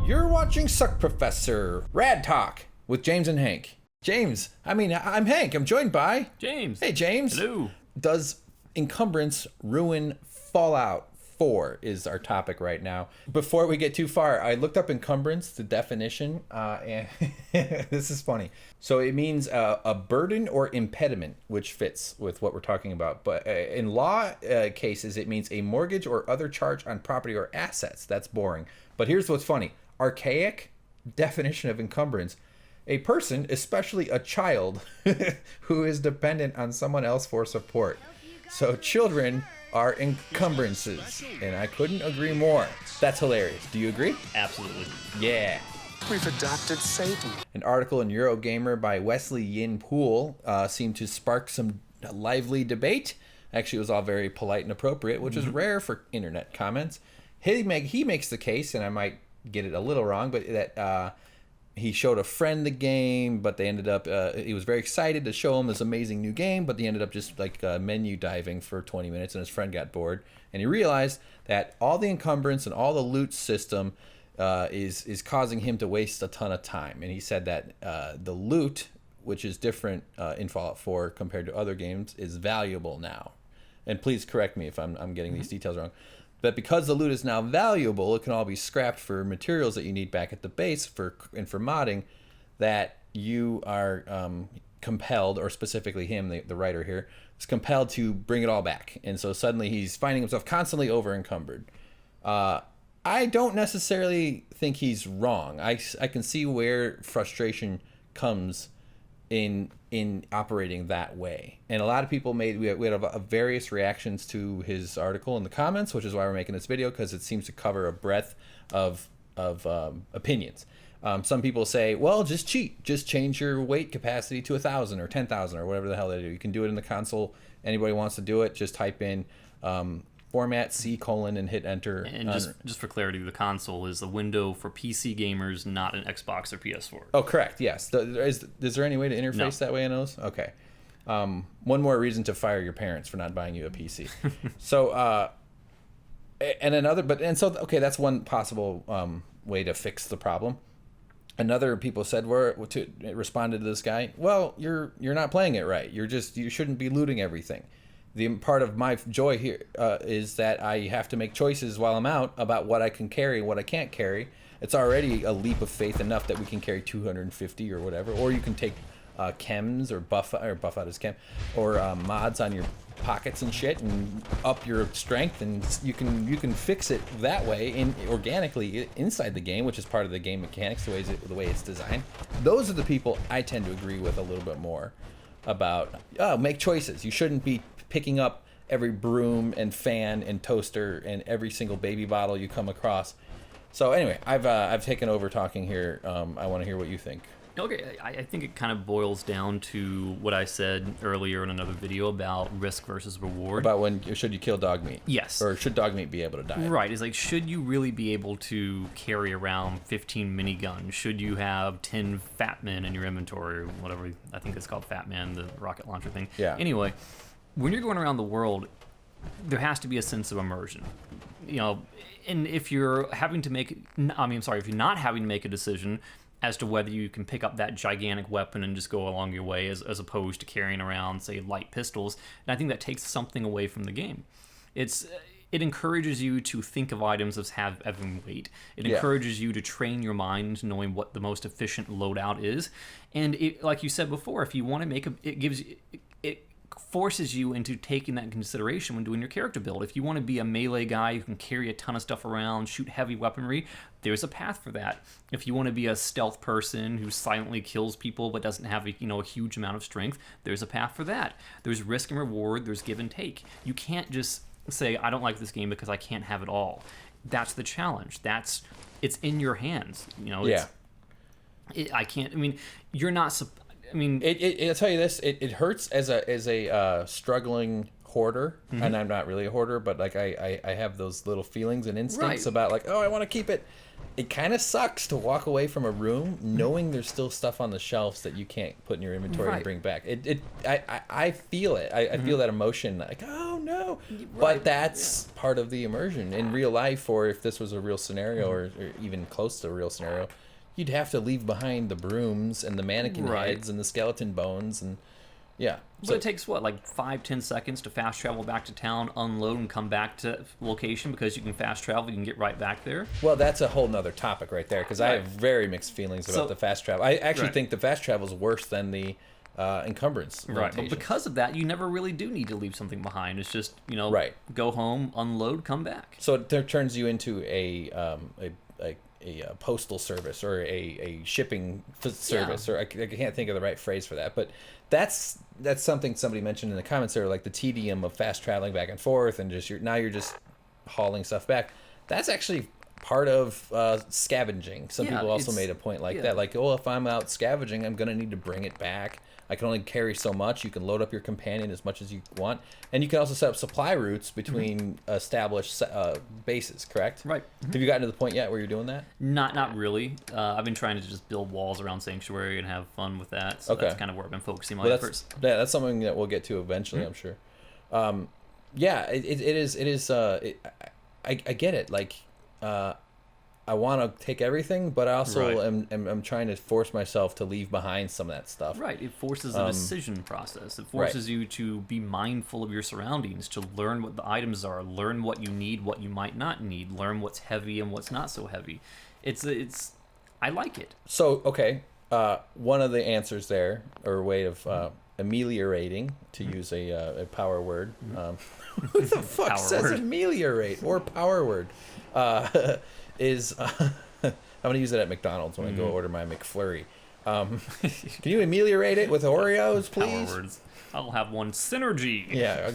You're watching Suckprofessor, Rad Talk with James and Hank. James, I'm Hank. I'm joined by... James. Hey, James. Hello. Does encumbrance ruin Fallout 4 is our topic right now. Before we get too far, I looked up encumbrance, the definition, and this is funny. So it means a burden or impediment, which fits with what we're talking about. But in law cases, it means a mortgage or other charge on property or assets. That's boring. But here's what's funny. Archaic definition of encumbrance: a person, especially a child, who is dependent on someone else for support. So children are encumbrances, and I couldn't agree more. That's hilarious. Do you agree? Absolutely. Yeah. We've adopted Satan. An article in Eurogamer by Wesley Yin Poole seemed to spark some lively debate. Actually, it was all very polite and appropriate, which is rare for internet comments. He makes the case, and I might get it a little wrong, but that he showed a friend the game, but they ended up, he was very excited to show him this amazing new game, but they ended up just like menu diving for 20 minutes, and his friend got bored. And he realized that all the encumbrance and all the loot system is causing him to waste a ton of time. And he said that the loot, which is different in Fallout 4 compared to other games, is valuable now. And please correct me if I'm getting these details wrong. But because the loot is now valuable, it can all be scrapped for materials that you need back at the base for modding, that you are compelled, or specifically him, the writer here, is compelled to bring it all back. And so suddenly he's finding himself constantly over-encumbered. I don't necessarily think he's wrong. I can see where frustration comes in operating that way, and a lot of people we had various reactions to his article in the comments, which is why we're making this video, because it seems to cover a breadth of opinions. Some people say, well, just cheat, just change your weight capacity to 1,000 or 10,000 or whatever the hell they do. You can do it in the console. Anybody wants to do it, just type in format C : and hit enter. And just for clarity, the console is a window for PC gamers, not an Xbox or PS4. Oh, correct. Yes. Is there any way to interface that way in those? Okay. One more reason to fire your parents for not buying you a PC. So, okay, that's one possible way to fix the problem. Another people said responded to this guy, well, you're not playing it right. You shouldn't be looting everything. The part of my joy here is that I have to make choices while I'm out about what I can carry and what I can't carry. It's already a leap of faith enough that we can carry 250 or whatever, or you can take chems or buff out as chem, or mods on your pockets and shit, and up your strength, and you can fix it that way organically inside the game, which is part of the game mechanics, the way it's designed. Those are the people I tend to agree with a little bit more about. Make choices. You shouldn't be picking up every broom and fan and toaster and every single baby bottle you come across. So anyway, I've taken over talking here. I want to hear what you think. Okay, I think it kind of boils down to what I said earlier in another video about risk versus reward. About should you kill dog meat? Yes. Or should dog meat be able to die? Right. It's like, should you really be able to carry around 15 miniguns? Should you have 10 Fat Men in your inventory, or whatever? I think it's called Fat Man, the rocket launcher thing. Yeah. Anyway, when you're going around the world, there has to be a sense of immersion. And if you're not having to make a decision as to whether you can pick up that gigantic weapon and just go along your way as opposed to carrying around, say, light pistols, and I think that takes something away from the game. It encourages you to think of items as having weight. It encourages you to train your mind into knowing what the most efficient loadout is. And like you said before, if you want to make it forces you into taking that into consideration when doing your character build. If you want to be a melee guy who can carry a ton of stuff around, shoot heavy weaponry, there's a path for that. If you want to be a stealth person who silently kills people but doesn't have a huge amount of strength, there's a path for that. There's risk and reward, there's give and take. You can't just say, I don't like this game because I can't have it all. That's the challenge. It's in your hands. You're not... I'll tell you this: it hurts as a struggling hoarder, and I'm not really a hoarder, but like I have those little feelings and instincts Right. about like, oh, I want to keep it. It kind of sucks to walk away from a room knowing there's still stuff on the shelves that you can't put in your inventory and Right. bring back. I feel it. I feel that emotion, like, oh no. But Right. that's part of the immersion. In real life, or if this was a real scenario, or even close to a real scenario, you'd have to leave behind the brooms and the mannequin Right. heads and the skeleton bones and yeah. So it takes what, like 5-10 seconds to fast travel back to town, unload, and come back to location because you can fast travel. You can get right back there. Well, that's a whole nother topic right there, because I Right. have very mixed feelings about So- the fast travel. I actually Right. think the fast travel is worse than the encumbrance. But limitations. because of that, you never really do need to leave something behind. It's just, Right. go home, unload, come back. So it turns you into a postal service or a shipping service, or I can't think of the right phrase for that, but that's something somebody mentioned in the comments there, like the tedium of fast traveling back and forth and just you're just hauling stuff back. That's actually part of scavenging. Some Yeah, people also it's- made a point like yeah. that, like, oh, if I'm out scavenging, I'm gonna need to bring it back. I can only carry so much. You can load up your companion as much as you want, and you can also set up supply routes between established bases. Correct? Right. Have you gotten to the point yet where you're doing that? Not really. I've been trying to just build walls around Sanctuary and have fun with that. So Okay. that's kind of where I've been focusing my Well, efforts. that's something that we'll get to eventually, I'm sure. Yeah, it is. I get it. Like, I want to take everything, but I also Right. am trying to force myself to leave behind some of that stuff. Right. It forces a decision process. It forces you to be mindful of your surroundings, to learn what the items are, learn what you need, what you might not need, learn what's heavy and what's not so heavy. I like it. So, okay, one of the answers there, or a way of ameliorating, to use a power word. Who the fuck Power says word. ameliorate or power word? Is I'm gonna use it at McDonald's when I go order my McFlurry. Can you ameliorate it with Oreos, please? Power words. I'll have one synergy. Yeah.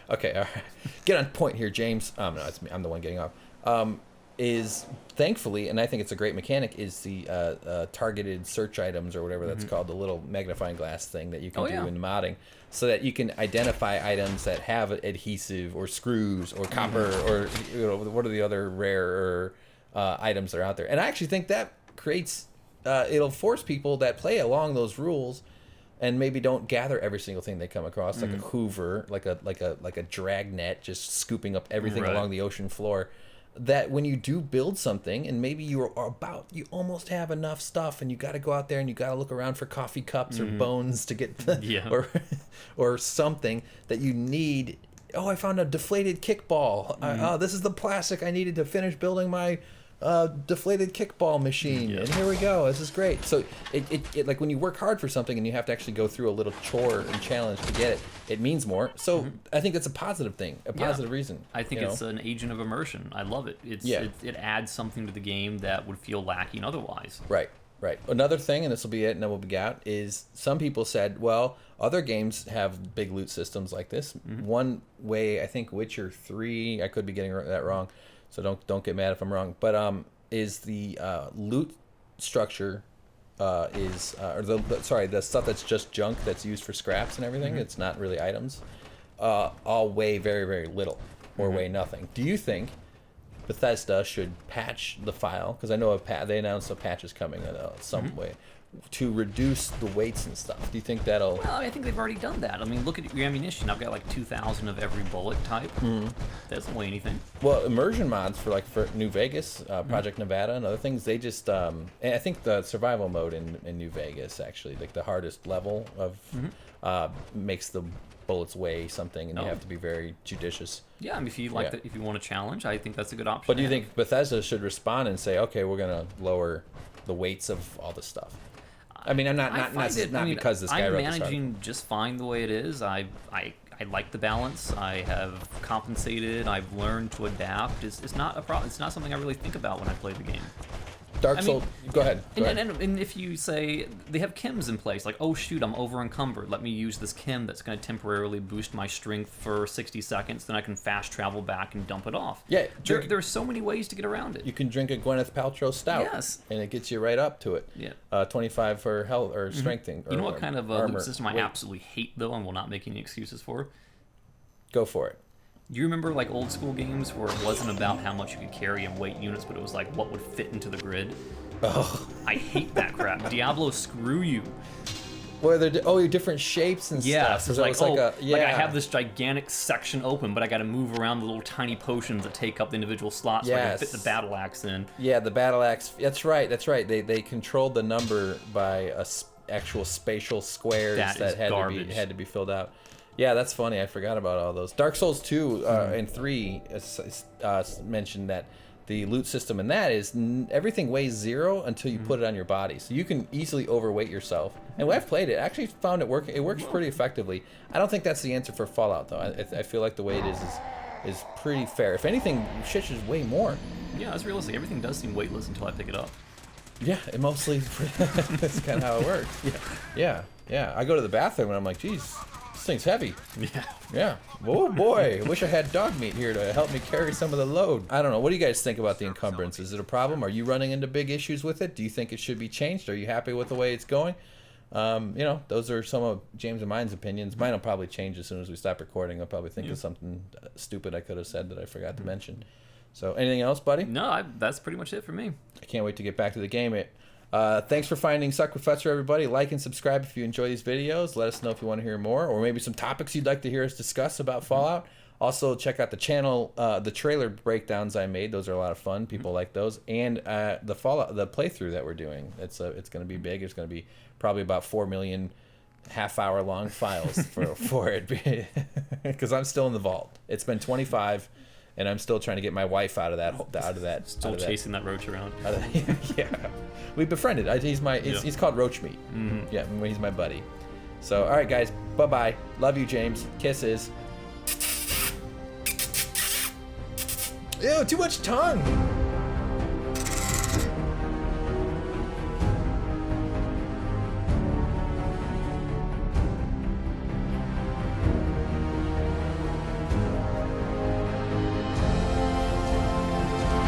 Okay. All right. Get on point here, James. No, it's me. I'm the one getting off. Is thankfully, and I think it's a great mechanic, is the targeted search items, or whatever that's called, the little magnifying glass thing that you can do in modding, so that you can identify items that have adhesive or screws or copper or what are the other rare items that are out there. And I actually think that creates it'll force people that play along those rules and maybe don't gather every single thing they come across, like a Hoover, like a dragnet, just scooping up everything Right. along the ocean floor. That when you do build something, and maybe you almost have enough stuff, and you got to go out there and you got to look around for coffee cups or bones to get, or something that you need. Oh, I found a deflated kickball. Oh, this is the plastic I needed to finish building my deflated kickball machine, and here we go. This is great. So it like when you work hard for something and you have to actually go through a little chore and challenge to get it, it means more. So I think that's a positive thing, a positive reason. I think it's an agent of immersion. I love it. It adds something to the game that would feel lacking otherwise. Right. Another thing, and this will be it, and then we'll be out, is some people said, well, other games have big loot systems like this. One way, I think Witcher 3, I could be getting that wrong, so don't get mad if I'm wrong, but is the loot structure the stuff that's just junk that's used for scraps and everything, it's not really items, all weigh very, very little or weigh nothing. Do you think Bethesda should patch the file, because I know they announced a patch is coming in some way, to reduce the weights and stuff? Do you think that'll... Well, I think they've already done that. I mean, look at your ammunition. I've got like 2,000 of every bullet type. That doesn't weigh anything. Well, immersion mods for New Vegas, Project Nevada, and other things, they just... and I think the survival mode in New Vegas, actually, like the hardest level of... makes the bullets weigh something, and you have to be very judicious. Yeah, I mean, if you if you want a challenge, I think that's a good option. But do you think Bethesda should respond and say, okay, we're going to lower the weights of all this stuff? I mean, I'm not because this guy I'm wrote this managing just fine the way it is. I like the balance. I have compensated. I've learned to adapt. It's not a problem. It's not something I really think about when I play the game. Dark Souls. Go ahead. And if you say they have chems in place, like, oh shoot, I'm over encumbered. Let me use this chem that's going to temporarily boost my strength for 60 seconds. Then I can fast travel back and dump it off. Yeah, there's so many ways to get around it. You can drink a Gwyneth Paltrow stout. Yes. And it gets you right up to it. Yeah. 25 for health or strengthening. You know what kind of armor loot system I absolutely hate though, and will not make any excuses for? Go for it. You remember like old school games where it wasn't about how much you could carry in weight units, but it was like what would fit into the grid? Oh. I hate that crap. Diablo, screw you. Where they're different shapes and Yeah, stuff. so it's So like, it's like I have this gigantic section open, but I got to move around the little tiny potions that take up the individual slots so I can fit the battle axe in. Yeah, the battle axe. That's right. They controlled the number by actual spatial squares that had to be filled out. Yeah, that's funny. I forgot about all those. Dark Souls 2 and 3 mentioned that the loot system in that is everything weighs 0 until you put it on your body. So you can easily overweight yourself. And when I've played it, I actually found it working. It works pretty effectively. I don't think that's the answer for Fallout, though. I feel like the way it is pretty fair. If anything, shit should weigh more. Yeah, that's realistic. Everything does seem weightless until I pick it up. Yeah, it mostly that's kind of how it works. Yeah. I go to the bathroom and I'm like, geez, this thing's heavy. Yeah. Oh boy, I wish I had dog meat here to help me carry some of the load. I don't know. What do you guys think about the encumbrance? Is it a problem? Are you running into big issues with it? Do you think it should be changed? Are you happy with the way it's going? Those are some of James and mine's opinions. Mine will probably change as soon as we stop recording. I'll probably think of something stupid I could have said that I forgot to mention. So, anything else, buddy? No, that's pretty much it for me. I can't wait to get back to the game. Thanks for finding Suckprofessor, everybody. Like and subscribe if you enjoy these videos. Let us know if you want to hear more, or maybe some topics you'd like to hear us discuss about Fallout. Also, check out the channel, the trailer breakdowns I made. Those are a lot of fun. People like those. And the playthrough that we're doing. It's going to be big. It's going to be probably about 4 million half-hour long files for it, because I'm still in the vault. It's been 25. And I'm still trying to get my wife out of that. Still chasing that roach around. Yeah, we befriended. He's called Roach Meat. Yeah, he's my buddy. So, all right, guys, bye. Love you, James. Kisses. Ew, too much tongue.